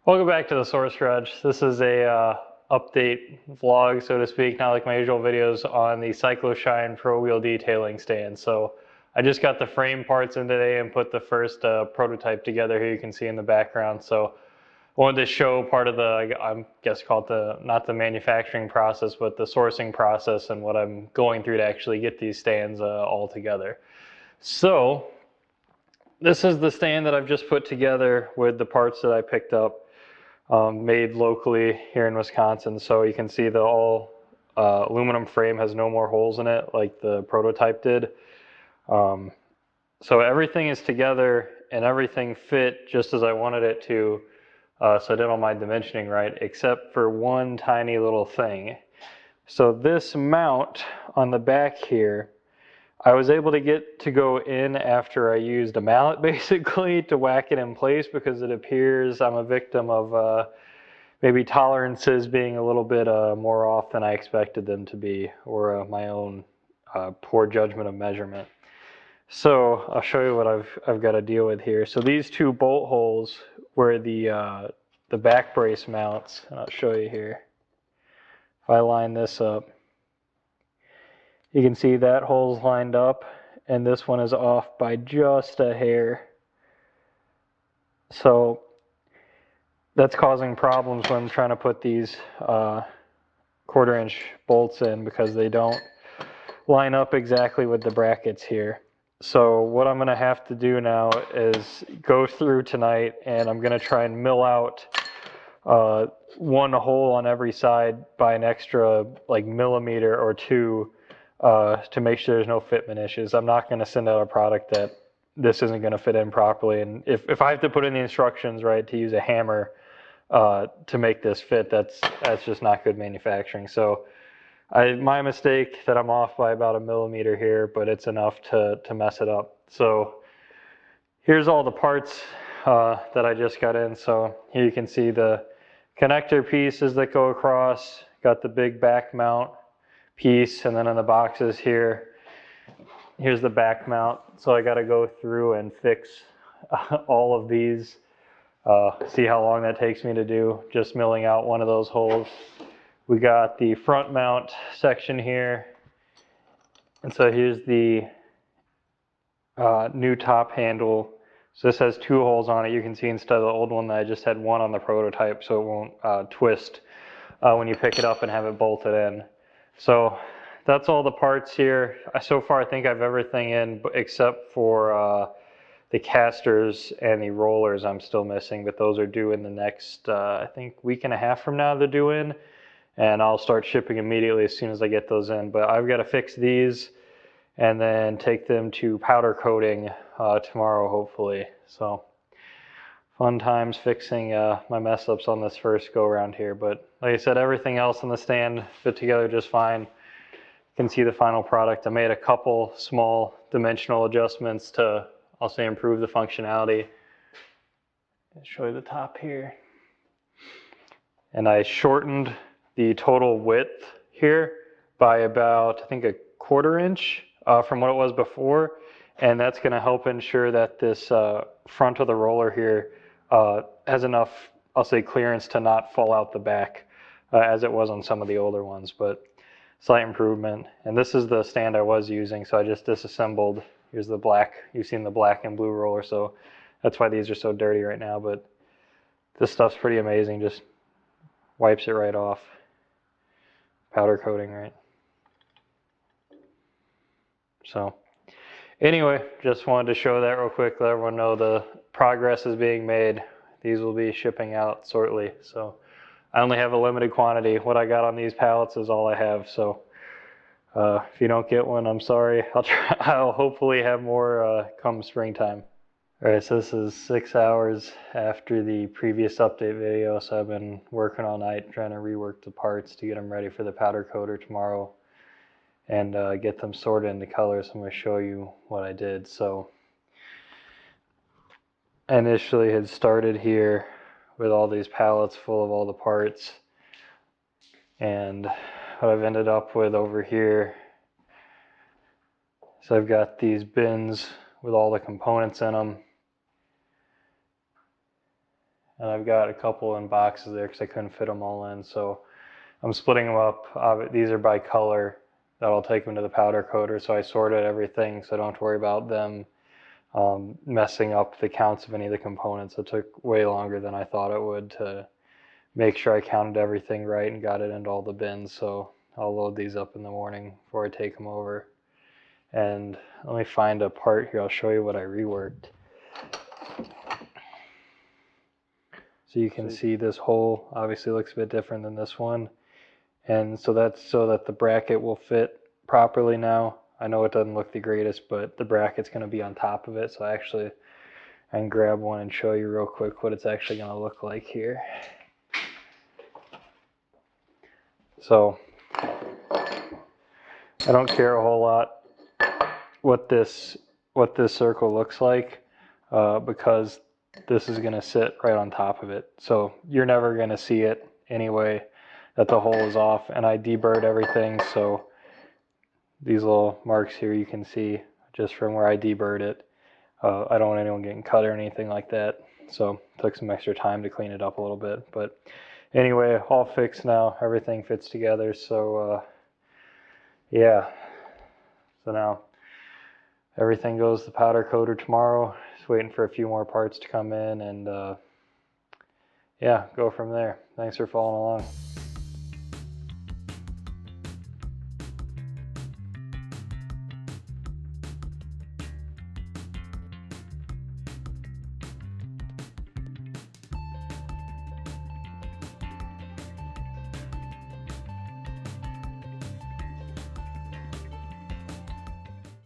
Welcome back to the Source Garage. This is a update vlog, so to speak, not like my usual videos, on the CycloShine Pro Wheel detailing stand. So I just got the frame parts in today and put the first prototype together here. You can see in the background. So I wanted to show part of the, I guess call it the, not the manufacturing process, but the sourcing process and what I'm going through to actually get these stands all together. So this is the stand that I've just put together with the parts that I picked up. Made locally here in Wisconsin. So you can see the all aluminum frame has no more holes in it like the prototype did. So everything is together and everything fit just as I wanted it to. So I did all my dimensioning right, except for one tiny little thing. So this mount on the back here, I was able to get to go in after I used a mallet basically to whack it in place, because it appears I'm a victim of maybe tolerances being a little bit more off than I expected them to be, or my own poor judgment of measurement. So I'll show you what I've got to deal with here. So these two bolt holes where the back brace mounts, and I'll show you here. If I line this up, you can see that hole's lined up, and this one is off by just a hair. So that's causing problems when I'm trying to put these 1/4-inch bolts in, because they don't line up exactly with the brackets here. So what I'm going to have to do now is go through tonight, and I'm going to try and mill out one hole on every side by an extra like millimeter or two, to make sure there's no fitment issues. I'm not going to send out a product that this isn't going to fit in properly. And if I have to put in the instructions, right, to use a hammer to make this fit, that's just not good manufacturing. So my mistake that I'm off by about a millimeter here, but it's enough to mess it up. So here's all the parts that I just got in. So here you can see the connector pieces that go across, got the big back mount piece, and then in the boxes here, here's the back mount. So I got to go through and fix all of these. See how long that takes me to do, just milling out one of those holes. We got the front mount section here, and so here's the new top handle. So this has two holes on it. You can see instead of the old one that I just had one on the prototype, so it won't twist when you pick it up and have it bolted in. So that's all the parts here. So far I think I have everything in except for the casters and the rollers I'm still missing, but those are due in the next, I think, week and a half from now they're due in, and I'll start shipping immediately as soon as I get those in. But I've got to fix these and then take them to powder coating tomorrow, hopefully. So fun times fixing my mess ups on this first go around here. But like I said, everything else in the stand fit together just fine. You can see the final product. I made a couple small dimensional adjustments to, I'll say, improve the functionality. I'll show you the top here. And I shortened the total width here by about, I think, a 1/4 inch from what it was before. And that's going to help ensure that this front of the roller here has enough, I'll say, clearance to not fall out the back as it was on some of the older ones, but slight improvement. And this is the stand I was using, so I just disassembled. Here's the black, you've seen the black and blue roller, so that's why these are so dirty right now, but this stuff's pretty amazing, just wipes it right off. Powder coating, right? So anyway, just wanted to show that real quick, let everyone know the progress is being made. These will be shipping out shortly. So I only have a limited quantity. What I got on these pallets is all I have. So if you don't get one, I'm sorry. I'll hopefully have more come springtime. All right, so this is 6 hours after the previous update video. So I've been working all night trying to rework the parts to get them ready for the powder coater tomorrow, and get them sorted into colors. I'm going to show you what I did. So I initially had started here with all these pallets full of all the parts, and what I've ended up with over here, so I've got these bins with all the components in them, and I've got a couple in boxes there because I couldn't fit them all in. So I'm splitting them up. These are by color. That'll take them to the powder coater. So I sorted everything so I don't have to worry about them messing up the counts of any of the components. It took way longer than I thought it would to make sure I counted everything right and got it into all the bins. So I'll load these up in the morning before I take them over. And let me find a part here. I'll show you what I reworked. So you can see this hole obviously looks a bit different than this one. And so that's so that the bracket will fit properly now. I know it doesn't look the greatest, but the bracket's going to be on top of it. So I can grab one and show you real quick what it's actually going to look like here. So I don't care a whole lot what this circle looks like because this is going to sit right on top of it. So you're never going to see it anyway that the hole is off. And I deburred everything, so these little marks here you can see just from where I deburred it. I don't want anyone getting cut or anything like that. So it took some extra time to clean it up a little bit. But anyway, all fixed now. Everything fits together. So yeah. So now everything goes to the powder coater tomorrow. Just waiting for a few more parts to come in and yeah, go from there. Thanks for following along.